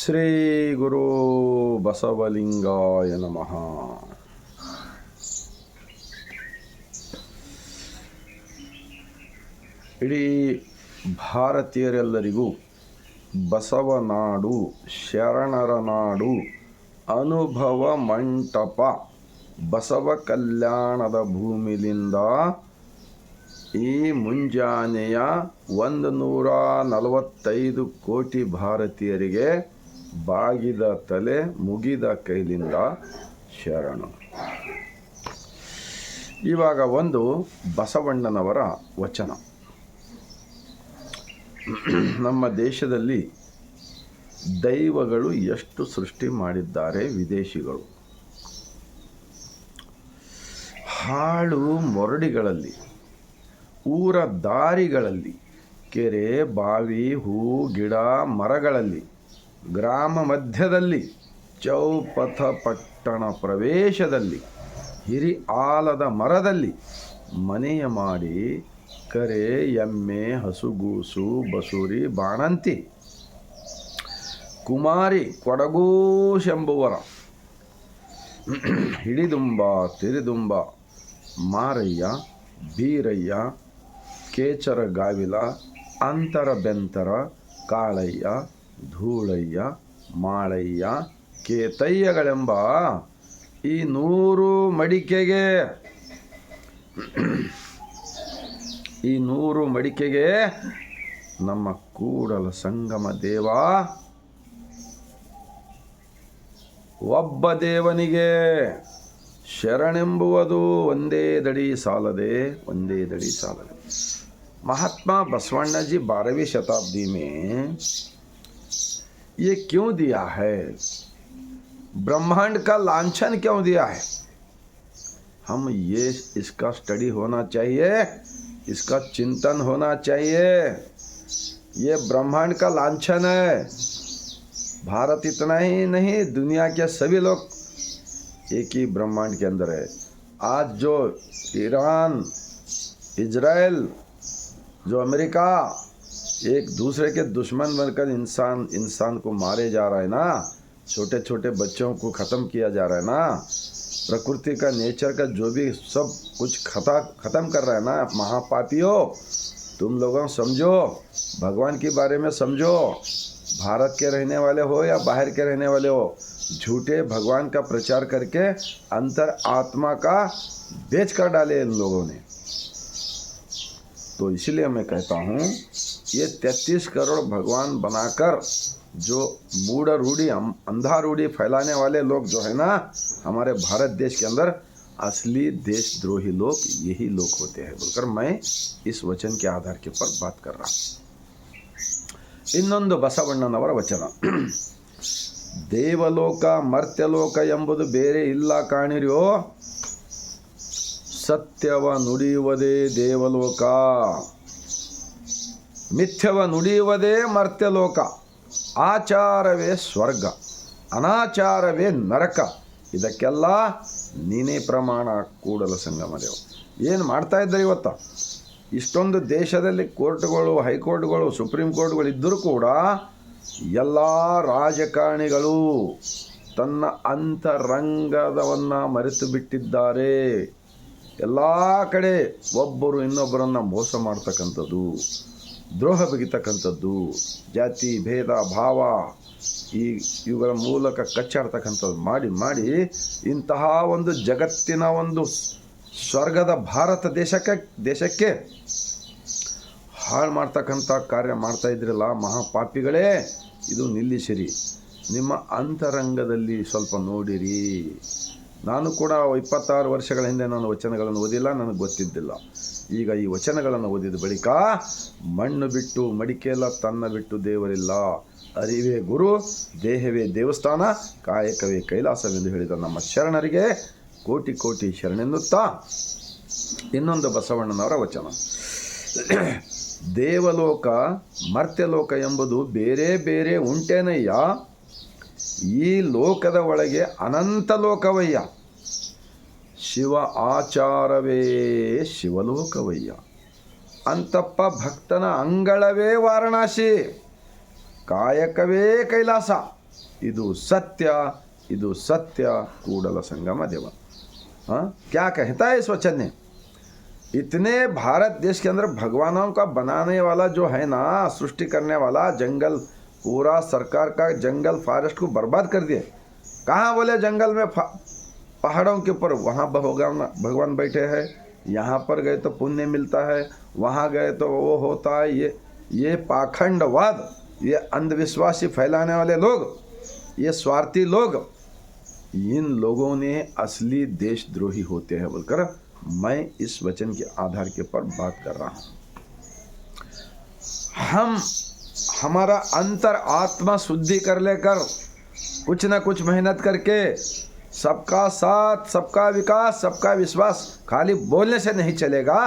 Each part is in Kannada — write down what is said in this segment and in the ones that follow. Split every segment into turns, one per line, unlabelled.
ಶ್ರೀ ಗುರು ಬಸವಲಿಂಗಾಯ ನಮಃ. ಇಡೀ ಭಾರತೀಯರೆಲ್ಲರಿಗೂ ಬಸವನಾಡು, ಶರಣರ ನಾಡು, ಅನುಭವ ಮಂಟಪ, ಬಸವ ಕಲ್ಯಾಣದ ಭೂಮಿಲಿಂದ ಈ ಮುಂಜಾನೆಯ 145 ಕೋಟಿ ಭಾರತೀಯರಿಗೆ ಬಾಗಿದ ತಲೆ ಮುಗಿದ ಕೈಲಿಂದ ಶರಣು. ಇವಾಗ ಒಂದು ಬಸವಣ್ಣನವರ ವಚನ. ನಮ್ಮ ದೇಶದಲ್ಲಿ ದೈವಗಳು ಎಷ್ಟು ಸೃಷ್ಟಿ ಮಾಡಿದ್ದಾರೆ ವಿದೇಶಿಗಳು. ಹಾಳು ಮೊರಡಿಗಳಲ್ಲಿ, ಊರ ದಾರಿಗಳಲ್ಲಿ, ಕೆರೆ ಬಾವಿ ಹೂ ಗಿಡ ಮರಗಳಲ್ಲಿ, ಗ್ರಾಮ ಮಧ್ಯದಲ್ಲಿ, ಚೌಪಥ ಪಟ್ಟಣ ಪ್ರವೇಶದಲ್ಲಿ, ಹಿರಿ ಆಲದ ಮರದಲ್ಲಿ ಮನೆಯ ಮಾಡಿ ಕರೆ ಎಮ್ಮೆ ಹಸುಗೂಸು ಬಸುರಿ ಬಾಣಂತಿ ಕುಮಾರಿ ಕೊಡಗೂಶೆಂಬುವರ ಹಿಡಿದುಂಬ ತಿರಿದುಂಬ ಮಾರಯ್ಯ ಬೀರಯ್ಯ ಕೇಚರ ಗಾವಿಲ ಅಂತರ ಬೆಂತರ ಕಾಳಯ್ಯ ಧೂಳಯ್ಯ ಮಾಳಯ್ಯ ಕೇತಯ್ಯಗಳೆಂಬ ಈ 100 ಮಡಿಕೆಗೆ ನಮ್ಮ ಕೂಡಲ ಸಂಗಮ ದೇವ ಒಬ್ಬ ದೇವನಿಗೆ ಶರಣೆಂಬುವುದು ಒಂದೇ ದಡಿ ಸಾಲದೆ. महात्मा बसवण्णा जी 12वीं शताब्दी में ये क्यों दिया है? ब्रह्मांड का लांछन क्यों दिया है? हम इसका स्टडी होना चाहिए, इसका चिंतन होना चाहिए. ये ब्रह्मांड का लांछन है. भारत इतना ही नहीं, दुनिया के सभी लोग एक ही ब्रह्मांड के अंदर है. आज जो ईरान, इजराइल, जो अमेरिका एक दूसरे के दुश्मन बनकर इंसान को मारे जा रहा है ना, छोटे छोटे बच्चों को ख़त्म किया जा रहा है ना, प्रकृति का नेचर का जो भी सब कुछ ख़त्म कर रहा है ना, महापापियों तुम लोगों समझो, भगवान के बारे में समझो. भारत के रहने वाले हो या बाहर के रहने वाले हो, झूठे भगवान का प्रचार करके अंतर आत्मा का बेच कर डाले इन लोगों ने. तो इसलिए मैं कहता हूँ ये 33 करोड़ भगवान बनाकर जो मूढ़ रूढ़ी अंधा रूढ़ी फैलाने वाले लोग जो है ना, हमारे भारत देश के अंदर असली देशद्रोही लोग यही लोग होते हैं बोलकर मैं इस वचन के आधार के ऊपर बात कर रहा हूँ. ಇನ್ನೊಂದು ಬಸವಣ್ಣನವರ ವಚನ. ದೇವಲೋಕ ಮರ್ತ್ಯಲೋಕ ಎಂಬುದು ಬೇರೆ ಇಲ್ಲ ಕಾಣಿರ್ಯೋ, ಸತ್ಯವ ನುಡಿಯುವುದೇ ದೇವಲೋಕ, ಮಿಥ್ಯವ ನುಡಿಯುವುದೇ ಮರ್ತ್ಯಲೋಕ, ಆಚಾರವೇ ಸ್ವರ್ಗ, ಅನಾಚಾರವೇ ನರಕ. ಇದಕ್ಕೆಲ್ಲ ನೀನೇ ಪ್ರಮಾಣ ಕೂಡಲ ಸಂಗಮ ದೇವ. ಏನು ಮಾಡ್ತಾ ಇದ್ದಾರೆ ಇವತ್ತು? ಇಷ್ಟೊಂದು ದೇಶದಲ್ಲಿ ಕೋರ್ಟ್ಗಳು, ಹೈಕೋರ್ಟ್ಗಳು, ಸುಪ್ರೀಂ ಕೋರ್ಟ್ಗಳು ಇದ್ದರೂ ಕೂಡ ಎಲ್ಲ ರಾಜಕಾರಣಿಗಳು ತನ್ನ ಅಂತರಂಗದವನ್ನು ಮರೆತು ಬಿಟ್ಟಿದ್ದಾರೆ. ಎಲ್ಲ ಕಡೆ ಒಬ್ಬರು ಇನ್ನೊಬ್ಬರನ್ನು ಮೋಸ ಮಾಡ್ತಕ್ಕಂಥದ್ದು, ದ್ರೋಹ ಬಗೆತಕ್ಕಂಥದ್ದು, ಜಾತಿ ಭೇದ ಭಾವ ಇವುಗಳ ಮೂಲಕ ಕಚ್ಚಾಡ್ತಕ್ಕಂಥದ್ದು ಮಾಡಿ ಇಂತಹ ಒಂದು ಜಗತ್ತಿನ ಒಂದು ಸ್ವರ್ಗದ ಭಾರತ ದೇಶಕ್ಕೆ ಹಾಳು ಮಾಡ್ತಕ್ಕಂಥ ಕಾರ್ಯ ಮಾಡ್ತಾ ಇದ್ರಲ್ಲ ಮಹಾಪಾಪಿಗಳೇ, ಇದು ನಿಲ್ಲಿಸಿರಿ. ನಿಮ್ಮ ಅಂತರಂಗದಲ್ಲಿ ಸ್ವಲ್ಪ ನೋಡಿರಿ. ನಾನು ಕೂಡ 26 ವರ್ಷಗಳ ಹಿಂದೆ ನಾನು ವಚನಗಳನ್ನು ಓದಿಲ್ಲ, ನನಗೆ ಗೊತ್ತಿದ್ದಿಲ್ಲ. ಈಗ ಈ ವಚನಗಳನ್ನು ಓದಿದ ಬಳಿಕ ಮಣ್ಣು ಬಿಟ್ಟು ಮಡಿಕೆಲ್ಲ, ತನ್ನ ಬಿಟ್ಟು ದೇವರಿಲ್ಲ, ಅರಿವೇ ಗುರು, ದೇಹವೇ ದೇವಸ್ಥಾನ, ಕಾಯಕವೇ ಕೈಲಾಸವೆಂದು ಹೇಳಿದ ನಮ್ಮ ಶರಣರಿಗೆ ಕೋಟಿ ಕೋಟಿ ಶರಣೆನ್ನುತ್ತಾ ಇನ್ನೊಂದು ಬಸವಣ್ಣನವರ ವಚನ. ದೇವಲೋಕ ಮರ್ತ್ಯಲೋಕ ಎಂಬುದು ಬೇರೆ ಬೇರೆ ಉಂಟೇನಯ್ಯ, ಈ ಲೋಕದ ಒಳಗೆ ಅನಂತ ಲೋಕವಯ್ಯ, ಶಿವ ಆಚಾರವೇ ಶಿವಲೋಕವಯ್ಯ, ಅಂತಪ್ಪ ಭಕ್ತನ ಅಂಗಳವೇ ವಾರಣಾಸಿ, ಕಾಯಕವೇ ಕೈಲಾಸ, ಇದು सत्य, ಇದು सत्य कूडल संगम देव। हाँ, क्या कहता है इस वचन ने? इतने भारत देश के अंदर भगवानों का बनाने वाला जो है ना, सृष्टि करने वाला, जंगल पूरा सरकार का जंगल फॉरेस्ट को बर्बाद कर दिए। कहाँ बोले जंगल में पहाड़ों के ऊपर वहाँ भगवान बैठे हैं, यहाँ पर गए तो पुण्य मिलता है, वहाँ गए तो वो होता है। ये पाखंडवाद, ये अंधविश्वासी फैलाने वाले लोग, ये स्वार्थी लोग, इन लोगों ने असली देशद्रोही होते हैं बोलकर मैं इस वचन के आधार के ऊपर बात कर रहा हूँ। हमारा अंतर आत्मा शुद्धि कर लेकर कुछ ना कुछ मेहनत करके सबका साथ, सबका विकास, सबका विश्वास खाली बोलने से नहीं चलेगा,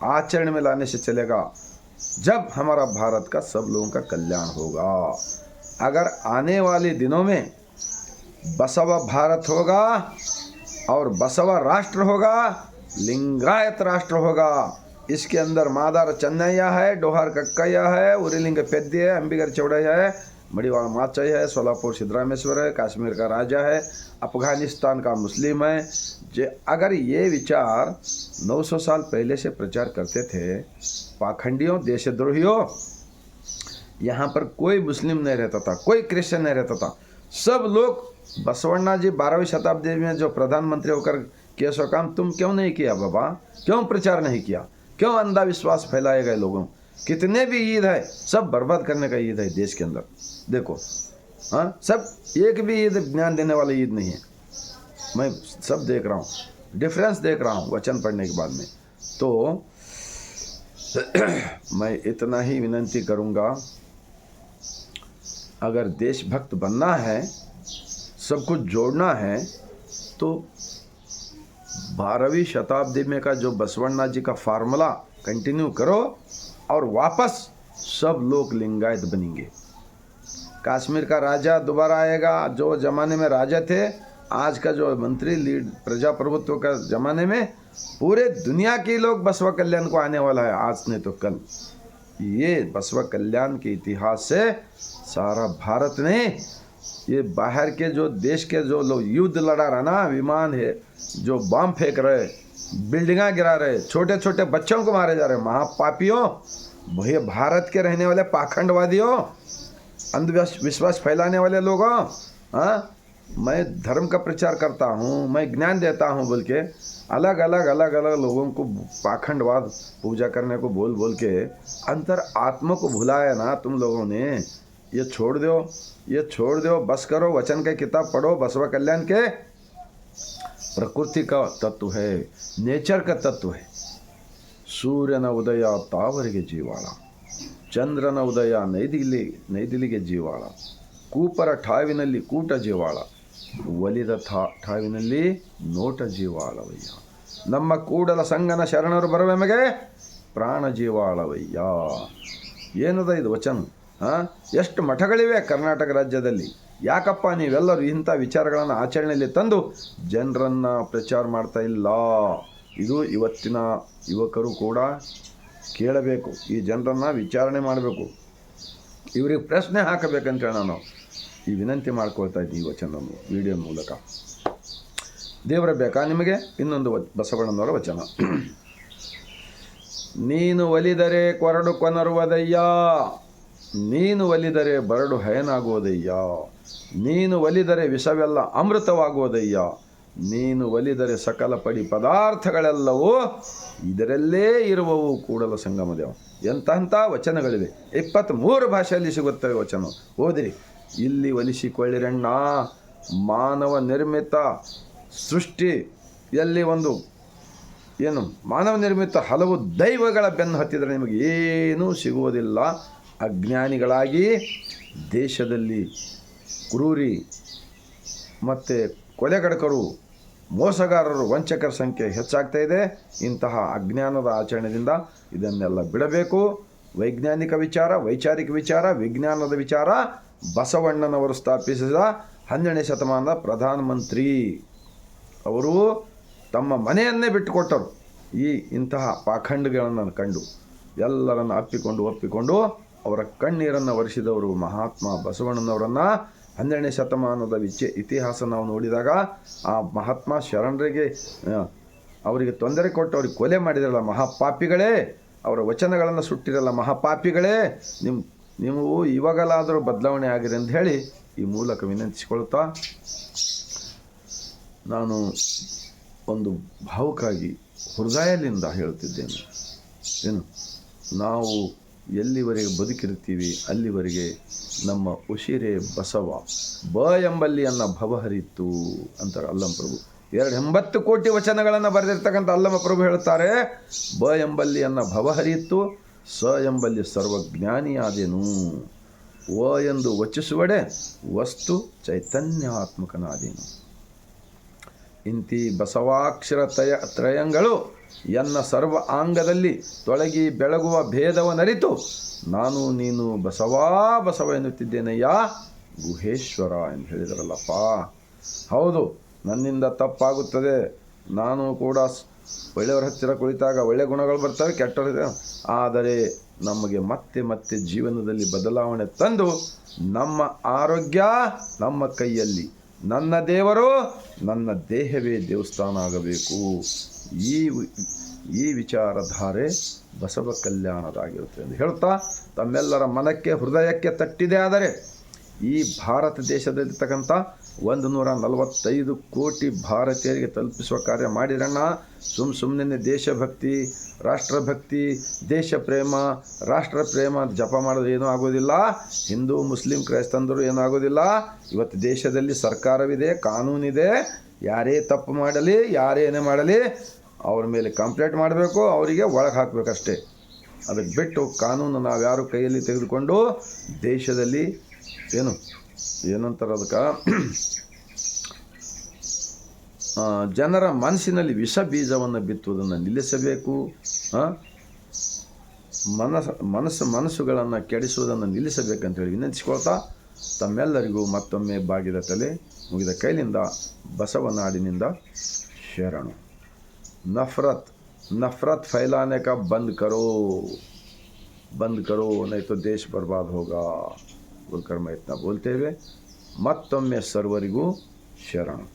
आचरण में लाने से चलेगा। जब हमारा भारत का सब लोगों का कल्याण होगा। अगर आने वाले दिनों में बसवा भारत होगा और बसवा राष्ट्र होगा, लिंगायत राष्ट्र होगा, इसके अंदर मादार चन्नಯ್ಯ है, डोहार कक्कಯ್ಯ है, उरीलिंग पेद्य है, अंबिगर चौड़ಯ್ಯ है, मड़ीवाड़ माचಯ್ಯ है, सोलापुर सिद्धरामेश्वर है, कश्मीर का राजा है, अफगानिस्तान का मुस्लिम है। अगर ये विचार 900 साल पहले से प्रचार करते थे पाखंडियों, देशद्रोहियों, यहाँ पर कोई मुस्लिम नहीं रहता था, कोई क्रिश्चियन नहीं रहता था, सब लोग बसवण्णा जी 12वीं शताब्दी में जो प्रधानमंत्री होकर किया सो काम तुम क्यों नहीं किया बाबा? क्यों प्रचार नहीं किया? क्यों अंधविश्वास फैलाए गए लोगों? कितने भी ईद है सब बर्बाद करने का ईद है देश के अंदर। देखो, हाँ, सब एक भी ईद ज्ञान देने वाली ईद नहीं है। मैं सब देख रहा हूँ, डिफरेंस देख रहा हूँ वचन पढ़ने के बाद में। तो मैं इतना ही विनंती करूँगा, अगर देशभक्त बनना है, सब कुछ जोड़ना है, तो 12वीं शताब्दी में का जो बसवण्णा जी का फार्मूला कंटिन्यू करो और वापस सब लोग लिंगायत बनेंगे। कश्मीर का राजा दोबारा आएगा, जो ज़माने में राजा थे, आज का जो मंत्री लीड प्रजाप्रभुत्व का ज़माने में पूरे दुनिया के लोग बसवा कल्याण को आने वाला है, आज नहीं तो कल। ये बसवा कल्याण के इतिहास से सारा भारत ने, ये बाहर के जो देश के जो लोग युद्ध लड़ा रहा ना, विमान है जो बम फेंक रहे, बिल्डिंगा गिरा रहे, छोटे छोटे बच्चों को मारे जा रहे, महापापियों, भैया भारत के रहने वाले पाखंडवादियों, अंधविश्वास फैलाने वाले लोगों, हाँ, मैं धर्म का प्रचार करता हूँ, मैं ज्ञान देता हूँ बोल के अलग अलग लोगों को पाखंडवाद पूजा करने को बोल बोल के अंतर आत्मा को भुलाया ना तुम लोगों ने। ये छोड़ दो, ये छोड़ दो, बस करो, वचन के किताब पढ़ो। बसवा कल्याण के प्रकृति का तत्व है, नेचर का तत्व है। सूर्यನ ಉದಯ ತಾವರೆಗೆ ಜೀವಾಳ, ಚಂದ್ರನ ಉದಯ ನೈದಿಲಿಗೆ ಜೀವಾಳ, ಕೂಪರ ಠಾವಿನಲ್ಲಿ ಕೂಟ ಜೀವಾಳ, ಒಲಿದ ಠಾವಿನಲ್ಲಿ ನೋಟ ಜೀವಾಳವಯ್ಯ, ನಮ್ಮ ಕೂಡಲ ಸಂಗನ ಶರಣರು ಬರುವೆಮಗೆ ಪ್ರಾಣ ಜೀವಾಳವಯ್ಯ. ಏನದ ಇದು ವಚನ? ಎಷ್ಟು ಮಠಗಳಿವೆ ಕರ್ನಾಟಕ ರಾಜ್ಯದಲ್ಲಿ. ಯಾಕಪ್ಪ ನೀವೆಲ್ಲರೂ ಇಂಥ ವಿಚಾರಗಳನ್ನು ಆಚರಣೆಯಲ್ಲಿ ತಂದು ಜನರನ್ನು ಪ್ರಚಾರ ಮಾಡ್ತಾ ಇಲ್ಲ? ಇದು ಇವತ್ತಿನ ಯುವಕರು ಕೂಡ ಕೇಳಬೇಕು, ಈ ಜನರನ್ನು ವಿಚಾರಣೆ ಮಾಡಬೇಕು, ಇವರಿಗೆ ಪ್ರಶ್ನೆ ಹಾಕಬೇಕಂತೇಳಿ ನಾನು ಈ ವಿನಂತಿ ಮಾಡ್ಕೊಳ್ತಾ ಇದ್ದೀನಿ ಈ ವಚನ ವಿಡಿಯೋ ಮೂಲಕ. ದೇವರ ಬೇಕಾ ನಿಮಗೆ? ಇನ್ನೊಂದು ಬಸವಣ್ಣನವರ ವಚನ. ನೀನು ಒಲಿದರೆ ಕೊರಡು ಕೊನರುವುದಯ್ಯ, ನೀನು ಒಲಿದರೆ ಬರಡು ಹಯನಾಗುವುದಯ್ಯ, ನೀನು ಒಲಿದರೆ ವಿಷವೆಲ್ಲ ಅಮೃತವಾಗುವುದಯ್ಯ, ನೀನು ಒಲಿದರೆ ಸಕಲ ಪಡಿ ಪದಾರ್ಥಗಳೆಲ್ಲವೂ ಇದರಲ್ಲೇ ಇರುವವು ಕೂಡಲ ಸಂಗಮ ದೇವ. ಎಂತಹ ವಚನಗಳಿವೆ, 23 ಭಾಷೆಯಲ್ಲಿ ಸಿಗುತ್ತವೆ ವಚನ, ಓದಿರಿ. ಇಲ್ಲಿ ಒಲಿಸಿಕೊಳ್ಳಿರಣ್ಣ. ಮಾನವ ನಿರ್ಮಿತ ಸೃಷ್ಟಿಯಲ್ಲಿ ಒಂದು ಏನು ಮಾನವ ನಿರ್ಮಿತ ಹಲವು ದೈವಗಳ ಬೆನ್ನು ಹತ್ತಿದರೆ ನಿಮಗೆ ಏನೂ ಸಿಗುವುದಿಲ್ಲ. ಅಜ್ಞಾನಿಗಳಾಗಿ ದೇಶದಲ್ಲಿ ಕ್ರೂರಿ ಮತ್ತು ಕೊಲೆಗಡಕರು, ಮೋಸಗಾರರು, ವಂಚಕರ ಸಂಖ್ಯೆ ಹೆಚ್ಚಾಗ್ತಾ ಇದೆ. ಇಂತಹ ಅಜ್ಞಾನದ ಆಚರಣೆಯಿಂದ ಇದನ್ನೆಲ್ಲ ಬಿಡಬೇಕು. ವೈಜ್ಞಾನಿಕ ವಿಚಾರ, ವೈಚಾರಿಕ ವಿಚಾರ, ವಿಜ್ಞಾನದ ವಿಚಾರ ಬಸವಣ್ಣನವರು ಸ್ಥಾಪಿಸಿದ 12ನೇ ಶತಮಾನದ ಪ್ರಧಾನಮಂತ್ರಿ ಅವರು ತಮ್ಮ ಮನೆಯನ್ನೇ ಬಿಟ್ಟುಕೊಟ್ಟರು. ಇಂತಹ ಪಾಖಂಡಗಳನ್ನು ಕಂಡು ಎಲ್ಲರನ್ನು ಒಪ್ಪಿಕೊಂಡು ಅವರ ಕಣ್ಣೀರನ್ನು ಒರೆಸಿದವರು ಮಹಾತ್ಮ ಬಸವಣ್ಣನವರನ್ನು 12ನೇ ಶತಮಾನದ ಇತಿಹಾಸ ನಾವು ನೋಡಿದಾಗ ಆ ಮಹಾತ್ಮ ಶರಣರಿಗೆ ಅವರಿಗೆ ತೊಂದರೆ ಕೊಟ್ಟು ಅವ್ರಿಗೆ ಕೊಲೆ ಮಾಡಿದ್ರಲ್ಲ ಮಹಾಪಾಪಿಗಳೇ, ಅವರ ವಚನಗಳನ್ನು ಸುಟ್ಟಿರಲ್ಲ ಮಹಾಪಾಪಿಗಳೇ, ನೀವು ಇವಾಗಲಾದರೂ ಬದಲಾವಣೆ ಆಗಿದೆ ಅಂತ ಹೇಳಿ ಈ ಮೂಲಕ ವಿನಂತಿಸಿಕೊಳ್ತಾ ನಾನು ಒಂದು ಭಾವುಕಾಗಿ ಹೃದಯದಿಂದ ಹೇಳುತ್ತಿದ್ದೇನೆ. ಏನು, ನಾವು ಎಲ್ಲಿವರೆಗೆ ಬದುಕಿರ್ತೀವಿ ಅಲ್ಲಿವರೆಗೆ ನಮ್ಮ ಉಸಿರೇ ಬಸವ. ಎಂಬಲ್ಲಿ ಅನ್ನ ಭವ ಹರಿತು ಅಂತಾರೆ ಅಲ್ಲಮ ಪ್ರಭು. 80 ಕೋಟಿ ವಚನಗಳನ್ನು ಬರೆದಿರ್ತಕ್ಕಂಥ ಅಲ್ಲಮ ಪ್ರಭು ಹೇಳ್ತಾರೆ, ಎಂಬಲ್ಲಿ ಅನ್ನ ಭವ ಹರಿಯಿತು, ಎಂಬಲ್ಲಿ ಸರ್ವಜ್ಞಾನಿಯಾದೆನು. ಎಂದು ವಚಿಸುವಡೆ ವಸ್ತು ಚೈತನ್ಯಾತ್ಮಕನಾದೇನು. ಇಂತಿ ಬಸವಾಕ್ಷರ ತ್ರಯಗಳು ಎನ್ನ ಸರ್ವ ಆಂಗದಲ್ಲಿ ತೊಳಗಿ ಬೆಳಗುವ ಭೇದವನ್ನರಿತು ನಾನು ನೀನು ಬಸವ ಎನ್ನುತ್ತಿದ್ದೇನೆಯ್ಯ ಗುಹೇಶ್ವರ ಎಂದು ಹೇಳಿದರಲ್ಲಪ್ಪ. ಹೌದು, ನನ್ನಿಂದ ತಪ್ಪಾಗುತ್ತದೆ. ನಾನು ಕೂಡ ಒಳ್ಳೆಯವರ ಹತ್ತಿರ ಕುಳಿತಾಗ ಒಳ್ಳೆ ಗುಣಗಳು ಬರ್ತವೆ, ಕೆಟ್ಟವರಿದೆ. ಆದರೆ ನಮಗೆ ಮತ್ತೆ ಮತ್ತೆ ಜೀವನದಲ್ಲಿ ಬದಲಾವಣೆ ತಂದು ನಮ್ಮ ಆರೋಗ್ಯ ನಮ್ಮ ಕೈಯಲ್ಲಿ, ನನ್ನ ದೇವರು ನನ್ನ ದೇಹವೇ ದೇವಸ್ಥಾನ ಆಗಬೇಕು. ಈ ವಿಚಾರಧಾರೆ ಬಸವ ಕಲ್ಯಾಣದಾಗಿರುತ್ತೆ ಎಂದು ಹೇಳ್ತಾ ತಮ್ಮೆಲ್ಲರ ಮನಕ್ಕೆ ಹೃದಯಕ್ಕೆ ತಟ್ಟಿದೆ. ಆದರೆ ಈ ಭಾರತ ದೇಶದಲ್ಲಿರ್ತಕ್ಕಂಥ 145 ಕೋಟಿ ಭಾರತೀಯರಿಗೆ ತಲುಪಿಸುವ ಕಾರ್ಯ ಮಾಡಿರಣ್ಣ. ಸುಮ್ಮನೆ ದೇಶಭಕ್ತಿ, ರಾಷ್ಟ್ರಭಕ್ತಿ, ದೇಶ ಪ್ರೇಮ, ರಾಷ್ಟ್ರ ಪ್ರೇಮ ಜಪ ಮಾಡೋದು ಏನೂ ಆಗೋದಿಲ್ಲ. ಹಿಂದೂ ಮುಸ್ಲಿಂ ಕ್ರೈಸ್ತಂದರು ಏನೂ ಆಗೋದಿಲ್ಲ. ಇವತ್ತು ದೇಶದಲ್ಲಿ ಸರ್ಕಾರವಿದೆ, ಕಾನೂನಿದೆ. ಯಾರೇ ತಪ್ಪು ಮಾಡಲಿ, ಯಾರೇನೇ ಮಾಡಲಿ ಅವ್ರ ಮೇಲೆ ಕಂಪ್ಲೇಂಟ್ ಮಾಡಬೇಕು, ಅವರಿಗೆ ಒಳಗೆ ಹಾಕಬೇಕಷ್ಟೇ. ಅದಕ್ಕೆ ಬಿಟ್ಟು ಕಾನೂನು ನಾವು ಯಾರು ಕೈಯಲ್ಲಿ ತೆಗೆದುಕೊಂಡು ದೇಶದಲ್ಲಿ ಏನಂತಾರೆ ಅದಕ್ಕೆ ಜನರ ಮನಸ್ಸಿನಲ್ಲಿ ವಿಷ ಬೀಜವನ್ನು ಬಿತ್ತುವುದನ್ನು ನಿಲ್ಲಿಸಬೇಕು. ಮನಸ್ಸುಗಳನ್ನು ಕೆಡಿಸುವುದನ್ನು ನಿಲ್ಲಿಸಬೇಕಂತೇಳಿ ವಿನಂತಿಸಿಕೊಳ್ತಾ ತಮ್ಮೆಲ್ಲರಿಗೂ ಮತ್ತೊಮ್ಮೆ ಬಾಗಿದ ತಲೆ ಮುಗಿದ ಕೈಲಿಂದ ಬಸವನಾಡಿನಿಂದ ಶರಣು. नफरत फैलाने का बंद करो नहीं तो देश बर्बाद होगा बोलकर मैं इतना बोलते हुए मತ್ತೊಮ್ಮೆ ಸರ್ವರಿಗೂ ಶರಣು.